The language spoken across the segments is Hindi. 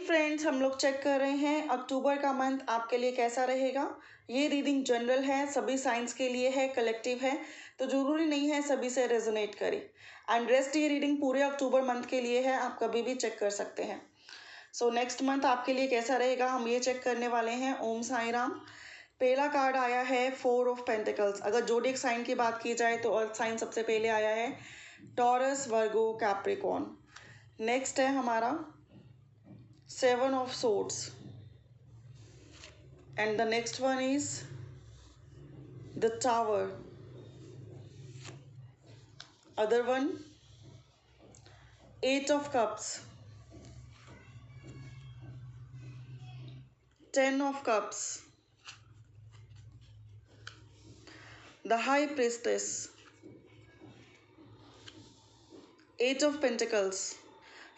फ्रेंड्स, हम लोग चेक कर रहे हैं अक्टूबर का मंथ आपके लिए कैसा रहेगा। ये रीडिंग जनरल है, सभी साइंस के लिए है, कलेक्टिव है, तो ज़रूरी नहीं है सभी से रेजोनेट करे। एंड रेस्ट ये रीडिंग पूरे अक्टूबर मंथ के लिए है, आप कभी भी चेक कर सकते हैं। सो नेक्स्ट मंथ आपके लिए कैसा रहेगा हम ये चेक करने वाले हैं। ओम साई राम। पहला कार्ड आया है 4 ऑफ पेंटिकल्स। अगर जोडिक साइन की बात की जाए तो अर्थ साइन सबसे पहले आया है, टॉरस, वर्गो, कैप्रिकॉर्न। नेक्स्ट है हमारा 7 of swords, and the next one is the tower. Other one 8 of cups, 10 of cups, the high priestess, 8 of pentacles.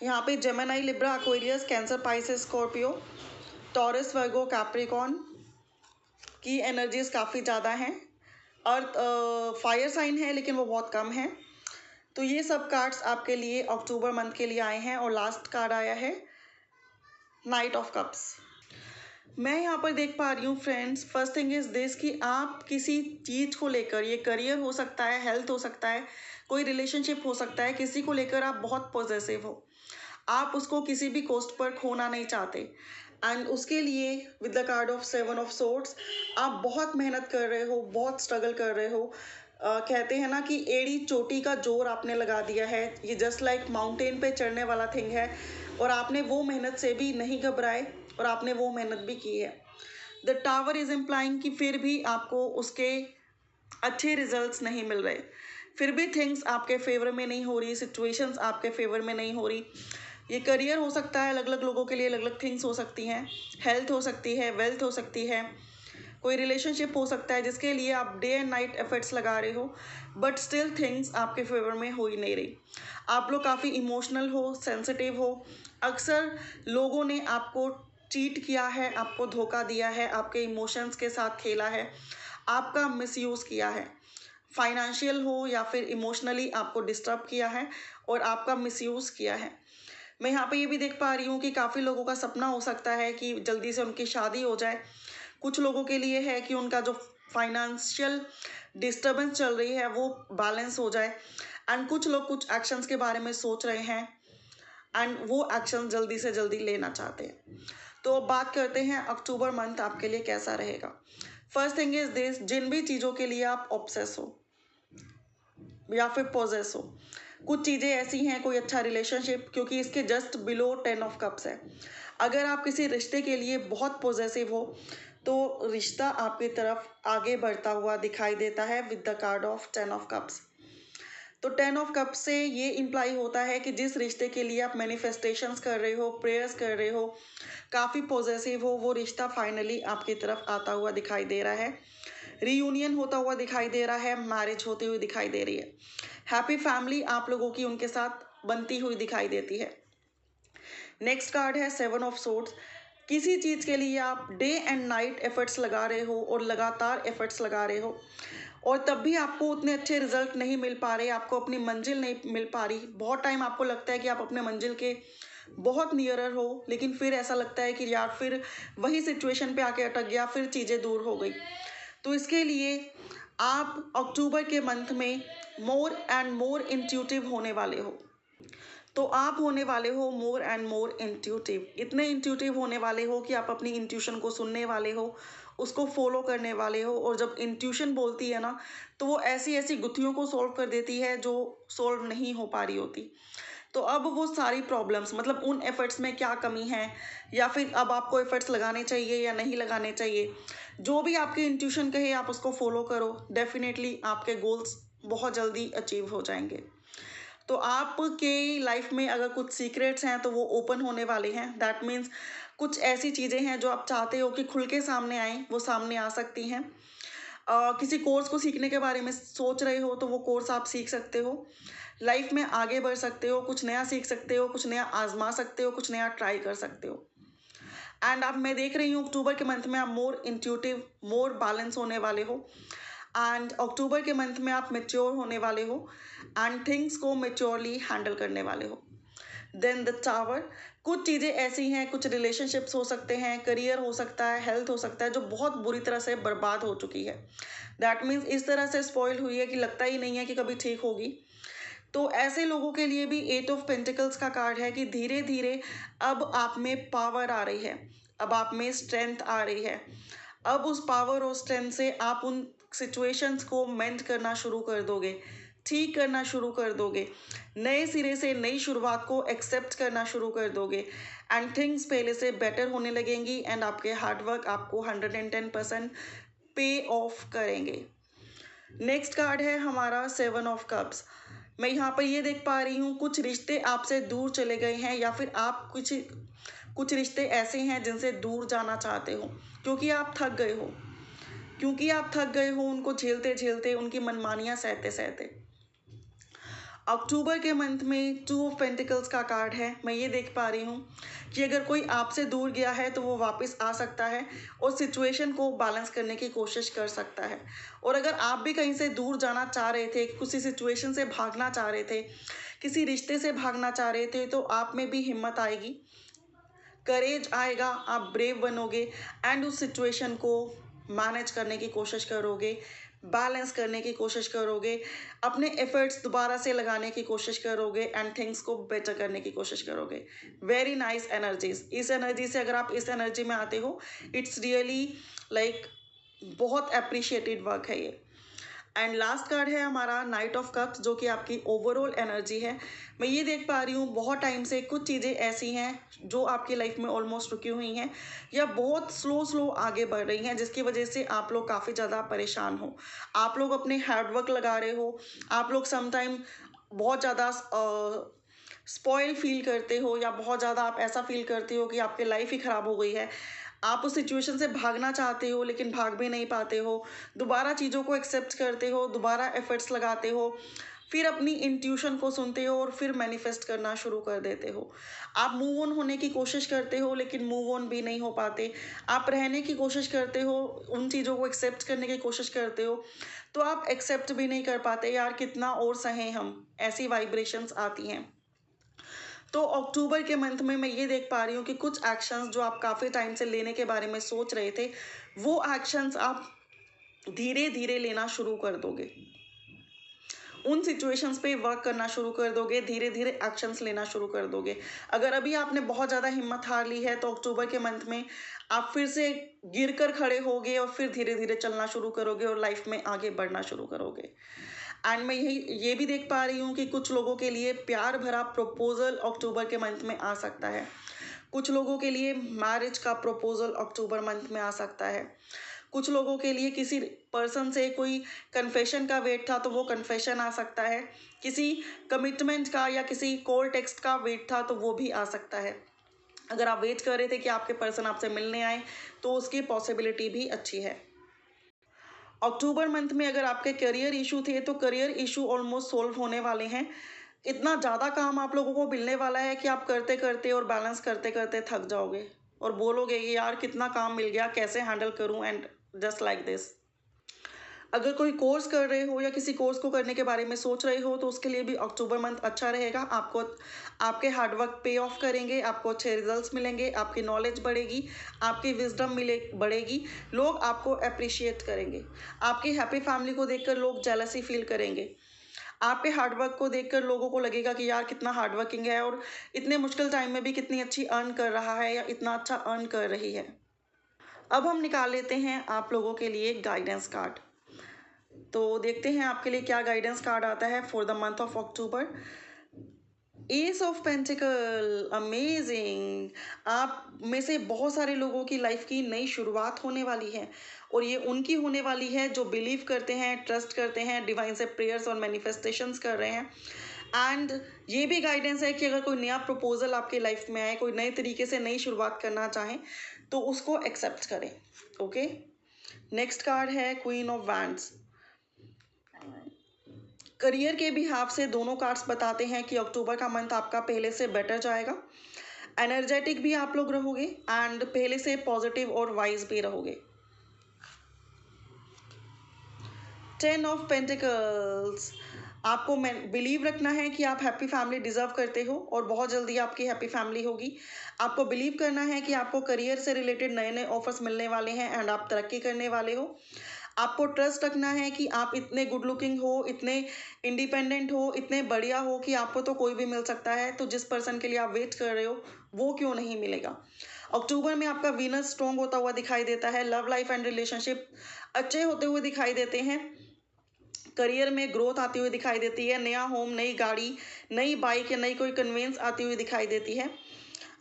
यहाँ पे Gemini, Libra, Aquarius, Cancer, Pisces, Scorpio, Taurus, Virgo, Capricorn की एनर्जीज काफ़ी ज़्यादा हैं। अर्थ फायर साइन है लेकिन वो बहुत कम है। तो ये सब कार्ड्स आपके लिए अक्टूबर मंथ के लिए आए हैं। और लास्ट कार्ड आया है नाइट ऑफ कप्स। मैं यहाँ पर देख पा रही हूँ friends, first thing is this कि आप किसी चीज़ को लेकर, ये करियर हो सकता है, हेल्थ हो सकता है, कोई रिलेशनशिप हो सकता है, किसी को लेकर आप बहुत पॉजेसिव हो। आप उसको किसी भी कॉस्ट पर खोना नहीं चाहते। एंड उसके लिए with the card of 7 of swords आप बहुत मेहनत कर रहे हो, बहुत स्ट्रगल कर रहे हो। कहते हैं ना कि एड़ी चोटी का जोर आपने लगा दिया है। ये जस्ट लाइक माउंटेन पे चढ़ने वाला थिंग है और आपने वो मेहनत से भी नहीं घबराए और आपने वो मेहनत भी की है। द टावर इज इम्प्लाइंग कि फिर भी आपको उसके अच्छे रिजल्ट्स नहीं मिल रहे, फिर भी थिंग्स आपके फेवर में नहीं हो रही, सिचुएशंस आपके फेवर में नहीं हो रही। ये करियर हो सकता है, अलग अलग लोगों के लिए अलग अलग थिंग्स हो सकती हैं, हेल्थ हो सकती है, वेल्थ हो सकती है, कोई रिलेशनशिप हो सकता है जिसके लिए आप डे एंड नाइट एफर्ट्स लगा रहे हो, बट स्टिल थिंग्स आपके फेवर में हो ही नहीं रही। आप लोग काफ़ी इमोशनल हो, सेंसिटिव हो। अक्सर लोगों ने आपको चीट किया है, आपको धोखा दिया है, आपके इमोशंस के साथ खेला है, आपका मिसयूज़ किया है। फाइनेंशियल हो या फिर इमोशनली आपको डिस्टर्ब किया है और आपका मिसयूज़ किया है। मैं यहाँ पे ये भी देख पा रही हूँ कि काफ़ी लोगों का सपना हो सकता है कि जल्दी से उनकी शादी हो जाए। कुछ लोगों के लिए है कि उनका जो फाइनेंशियल डिस्टर्बेंस चल रही है वो बैलेंस हो जाए। एंड कुछ लोग कुछ एक्शंस के बारे में सोच रहे हैं एंड वो एक्शन जल्दी से जल्दी लेना चाहते हैं। तो अब बात करते हैं अक्टूबर मंथ आपके लिए कैसा रहेगा। फर्स्ट थिंग इज दिस, जिन भी चीज़ों के लिए आप ऑब्सेस हो या फिर पोजेस हो, कुछ चीज़ें ऐसी हैं, कोई अच्छा रिलेशनशिप, क्योंकि इसके जस्ट बिलो 10 ऑफ कप्स है। अगर आप किसी रिश्ते के लिए बहुत पॉजिटिव हो तो रिश्ता आपकी तरफ आगे बढ़ता हुआ दिखाई देता है with the card of 10 of cups. तो 10 ऑफ कप्स से ये इम्प्लाई होता है कि जिस रिश्ते के लिए आप मैनिफेस्टेशंस कर रहे हो, प्रेयर्स कर रहे हो, काफ़ी पॉजिटिव हो, वो रिश्ता फाइनली आपकी तरफ आता हुआ दिखाई दे रहा है, रीयूनियन होता हुआ दिखाई दे रहा है, मैरिज होती हुई दिखाई दे रही है, हैप्पी फैमिली आप लोगों की उनके साथ बनती हुई दिखाई देती है। नेक्स्ट कार्ड है 7 ऑफ सोर्ड्स। किसी चीज़ के लिए आप डे एंड नाइट एफर्ट्स लगा रहे हो और लगातार एफर्ट्स लगा रहे हो और तब भी आपको उतने अच्छे रिजल्ट नहीं मिल पा रहे, आपको अपनी मंजिल नहीं मिल पा रही। बहुत टाइम आपको लगता है कि आप अपने मंजिल के बहुत नियरर हो, लेकिन फिर ऐसा लगता है कि यार फिर वही सिचुएशन पे आके अटक गया, फिर चीज़ें दूर हो गई। तो इसके लिए आप अक्टूबर के मंथ में मोर एंड मोर इंट्यूटिव होने वाले हो। तो आप होने वाले हो मोर एंड मोर इंट्यूटिव, इतने इंट्यूटिव होने वाले हो कि आप अपनी इंट्यूशन को सुनने वाले हो, उसको फॉलो करने वाले हो। और जब इंट्यूशन बोलती है ना, तो वो ऐसी ऐसी गुत्थियों को सॉल्व कर देती है जो सॉल्व नहीं हो पा रही होती। तो अब वो सारी प्रॉब्लम्स, मतलब उन एफर्ट्स में क्या कमी है या फिर अब आपको एफर्ट्स लगाने चाहिए या नहीं लगाने चाहिए, जो भी आपकी इंट्यूशन कहे आप उसको फॉलो करो, डेफिनेटली आपके गोल्स बहुत जल्दी अचीव हो जाएंगे। तो आपके लाइफ में अगर कुछ सीक्रेट्स हैं तो वो ओपन होने वाले हैं। दैट मीन्स कुछ ऐसी चीज़ें हैं जो आप चाहते हो कि खुल के सामने आए, वो सामने आ सकती हैं। किसी कोर्स को सीखने के बारे में सोच रहे हो तो वो कोर्स आप सीख सकते हो, लाइफ में आगे बढ़ सकते हो, कुछ नया सीख सकते हो, कुछ नया आजमा सकते हो, कुछ नया ट्राई कर सकते हो। एंड अब मैं देख रही हूँ अक्टूबर के मंथ में आप मोर इंट्यूटिव, मोर बैलेंस होने वाले हो। एंड अक्टूबर के मंथ में आप मेच्योर होने वाले हो एंड थिंग्स को मेच्योरली हैंडल करने वाले हो। देन द टावर, कुछ चीज़ें ऐसी हैं, कुछ रिलेशनशिप्स हो सकते हैं, करियर हो सकता है, हेल्थ हो सकता है, जो बहुत बुरी तरह से बर्बाद हो चुकी है। दैट मीन्स इस तरह से स्पॉइल हुई है कि लगता ही नहीं है कि कभी ठीक होगी। तो ऐसे लोगों के लिए भी एट ऑफ पेंटिकल्स का कार्ड है कि धीरे धीरे अब आप में पावर आ रही है, अब आप में स्ट्रेंथ आ रही है। अब उस पावर और स्ट्रेंथ से आप उन सिचुएशंस को मेंड करना शुरू कर दोगे, ठीक करना शुरू कर दोगे, नए सिरे से नई शुरुआत को एक्सेप्ट करना शुरू कर दोगे एंड थिंग्स पहले से बेटर होने लगेंगी एंड आपके हार्डवर्क आपको 110% पे ऑफ करेंगे। नेक्स्ट कार्ड है हमारा 7 ऑफ कप्स। मैं यहाँ पर ये देख पा रही हूँ कुछ रिश्ते आपसे दूर चले गए हैं या फिर आप कुछ रिश्ते ऐसे हैं जिनसे दूर जाना चाहते हो क्योंकि आप थक गए हो, उनको झेलते झेलते, उनकी मनमानियाँ सहते सहते। अक्टूबर के मंथ में 2 ऑफ पेंटिकल्स का कार्ड है। मैं ये देख पा रही हूँ कि अगर कोई आपसे दूर गया है तो वो वापस आ सकता है और सिचुएशन को बैलेंस करने की कोशिश कर सकता है। और अगर आप भी कहीं से दूर जाना चाह रहे थे, किसी सिचुएशन से भागना चाह रहे थे, किसी रिश्ते से भागना चाह रहे थे, तो आप में भी हिम्मत आएगी, करेज आएगा, आप ब्रेव बनोगे एंड उस सिचुएशन को मैनेज करने की कोशिश करोगे, बैलेंस करने की कोशिश करोगे, अपने एफर्ट्स दोबारा से लगाने की कोशिश करोगे एंड थिंग्स को बेटर करने की कोशिश करोगे। Very nice energies. इस एनर्जी से अगर आप इस एनर्जी में आते हो, इट्स रियली लाइक बहुत अप्रिशिएटेड वर्क है ये। एंड लास्ट कार्ड है हमारा नाइट ऑफ कप्स, जो कि आपकी ओवरऑल एनर्जी है। मैं ये देख पा रही हूँ बहुत टाइम से कुछ चीज़ें ऐसी हैं जो आपकी लाइफ में ऑलमोस्ट रुकी हुई हैं या बहुत स्लो आगे बढ़ रही हैं, जिसकी वजह से आप लोग काफ़ी ज़्यादा परेशान हो। आप लोग अपने हार्डवर्क लगा रहे हो, आप लोग समटाइम बहुत ज़्यादा स्पॉइल फील करते हो या बहुत ज़्यादा आप ऐसा फील करते हो कि आपकी लाइफ ही ख़राब हो गई है। आप उस सिचुएशन से भागना चाहते हो लेकिन भाग भी नहीं पाते हो, दोबारा चीज़ों को एक्सेप्ट करते हो, दोबारा एफर्ट्स लगाते हो, फिर अपनी इंट्यूशन को सुनते हो और फिर मैनिफेस्ट करना शुरू कर देते हो। आप मूव ऑन होने की कोशिश करते हो लेकिन मूव ऑन भी नहीं हो पाते। आप रहने की कोशिश करते हो, उन चीज़ों को एक्सेप्ट करने की कोशिश करते हो, तो आप एक्सेप्ट भी नहीं कर पाते। यार कितना और सहें हम, ऐसी वाइब्रेशंस आती हैं। तो अक्टूबर के मंथ में मैं ये देख पा रही हूँ कि कुछ एक्शंस जो आप काफ़ी टाइम से लेने के बारे में सोच रहे थे, वो एक्शंस आप धीरे धीरे लेना शुरू कर दोगे, उन सिचुएशंस पे वर्क करना शुरू कर दोगे, धीरे धीरे एक्शंस लेना शुरू कर दोगे। अगर अभी आपने बहुत ज़्यादा हिम्मत हार ली है तो अक्टूबर के मंथ में आप फिर से गिर कर खड़े होगे और फिर धीरे धीरे चलना शुरू करोगे और लाइफ में आगे बढ़ना शुरू करोगे। एंड मैं ये भी देख पा रही हूँ कि कुछ लोगों के लिए प्यार भरा प्रपोजल अक्टूबर के मंथ में आ सकता है, कुछ लोगों के लिए मैरिज का प्रपोजल अक्टूबर मंथ में आ सकता है, कुछ लोगों के लिए किसी पर्सन से कोई कन्फेशन का वेट था तो वो कन्फेशन आ सकता है, किसी कमिटमेंट का या किसी कॉल टेक्स्ट का वेट था तो वो भी आ सकता है। अगर आप वेट कर रहे थे कि आपके पर्सन आपसे मिलने आए तो उसकी पॉसिबिलिटी भी अच्छी है। अक्टूबर मंथ में अगर आपके करियर इशू थे तो करियर इशू ऑलमोस्ट सोल्व होने वाले हैं। इतना ज़्यादा काम आप लोगों को मिलने वाला है कि आप करते करते और बैलेंस करते करते थक जाओगे और बोलोगे कि यार कितना काम मिल गया, कैसे हैंडल करूं, एंड जस्ट लाइक दिस। अगर कोई कोर्स कर रहे हो या किसी कोर्स को करने के बारे में सोच रहे हो तो उसके लिए भी अक्टूबर मंथ अच्छा रहेगा। आपको आपके हार्डवर्क पे ऑफ करेंगे, आपको अच्छे रिजल्ट्स मिलेंगे, आपकी नॉलेज बढ़ेगी, आपकी विजडम बढ़ेगी, लोग आपको अप्रिशिएट करेंगे, आपकी हैप्पी फैमिली को देखकर लोग जेलसी फील करेंगे, आपके हार्डवर्क को देखकर लोगों को लगेगा कि यार कितना हार्डवर्किंग है और इतने मुश्किल टाइम में भी कितनी अच्छी अर्न कर रहा है या इतना अच्छा अर्न कर रही है। अब हम निकाल लेते हैं आप लोगों के लिए गाइडेंस कार्ड। तो देखते हैं आपके लिए क्या गाइडेंस कार्ड आता है for the month of October. S of pentacle, amazing. आप में से बहुत सारे लोगों की लाइफ की नई शुरुआत होने वाली है और ये उनकी होने वाली है जो बिलीव करते हैं, ट्रस्ट करते हैं, डिवाइन से प्रेयर्स और मैनिफेस्टेशंस कर रहे हैं। एंड ये भी गाइडेंस है कि अगर कोई नया प्रपोजल आपके लाइफ में आए, कोई नए तरीके से नई शुरुआत करना चाहें तो उसको एक्सेप्ट करें। ओके, नेक्स्ट कार्ड है क्वीन ऑफ वैंड्स। करियर के बिहाफ से दोनों कार्ड्स बताते हैं कि अक्टूबर का मंथ आपका पहले से बेटर जाएगा, एनर्जेटिक भी आप लोग रहोगे एंड पहले से पॉजिटिव और वाइज भी रहोगे। 10 ऑफ पेंटिकल्स, आपको बिलीव रखना है कि आप हैप्पी फैमिली डिजर्व करते हो और बहुत जल्दी आपकी हैप्पी फैमिली होगी। आपको बिलीव करना है कि आपको करियर से रिलेटेड नए नए ऑफर्स मिलने वाले हैं एंड आप तरक्की करने वाले हो। आपको ट्रस्ट रखना है कि आप इतने गुड लुकिंग हो, इतने इंडिपेंडेंट हो, इतने बढ़िया हो कि आपको तो कोई भी मिल सकता है, तो जिस पर्सन के लिए आप वेट कर रहे हो वो क्यों नहीं मिलेगा। अक्टूबर में आपका वीनस स्ट्रॉन्ग होता हुआ दिखाई देता है। लव लाइफ एंड रिलेशनशिप अच्छे होते हुए दिखाई देते हैं। करियर में ग्रोथ आती हुई दिखाई देती है। नया होम, नई गाड़ी, नई बाइक या नई कोई कन्वेंस आती हुई दिखाई देती है।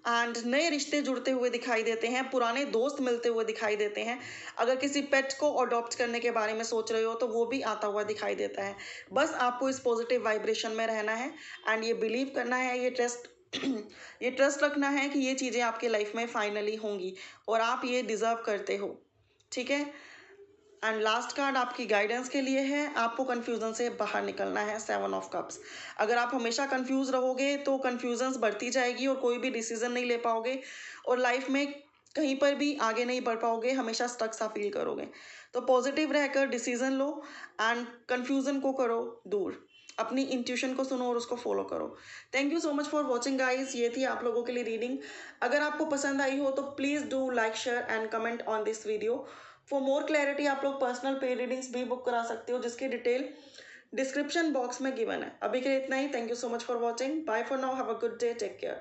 एंड नए रिश्ते जुड़ते हुए दिखाई देते हैं। पुराने दोस्त मिलते हुए दिखाई देते हैं। अगर किसी पेट को अडॉप्ट करने के बारे में सोच रहे हो तो वो भी आता हुआ दिखाई देता है। बस आपको इस पॉजिटिव वाइब्रेशन में रहना है एंड ये बिलीव करना है, ये ट्रस्ट रखना है कि ये चीज़ें आपके लाइफ में फाइनली होंगी और आप ये डिज़र्व करते हो। ठीक है। एंड लास्ट कार्ड आपकी गाइडेंस के लिए है। आपको कंफ्यूजन से बाहर निकलना है। 7 ऑफ कप्स। अगर आप हमेशा कंफ्यूज रहोगे तो कंफ्यूजन्स बढ़ती जाएगी और कोई भी डिसीजन नहीं ले पाओगे और लाइफ में कहीं पर भी आगे नहीं बढ़ पाओगे, हमेशा स्टक सा फील करोगे। तो पॉजिटिव रहकर डिसीजन लो एंड कंफ्यूजन को करो दूर। अपनी इंट्यूशन को सुनो और उसको फॉलो करो। Thank you so much for watching guys. ये थी आप लोगों के लिए रीडिंग। अगर आपको पसंद आई हो तो please do like, share and comment on this video. For more clarity आप लोग पर्सनल पेड रीडिंग्स भी बुक करा सकते हो, जिसकी डिटेल डिस्क्रिप्शन बॉक्स में गिवन है। अभी के लिए इतना ही। Thank you so much for watching. Bye for now. Have a good day. Take care.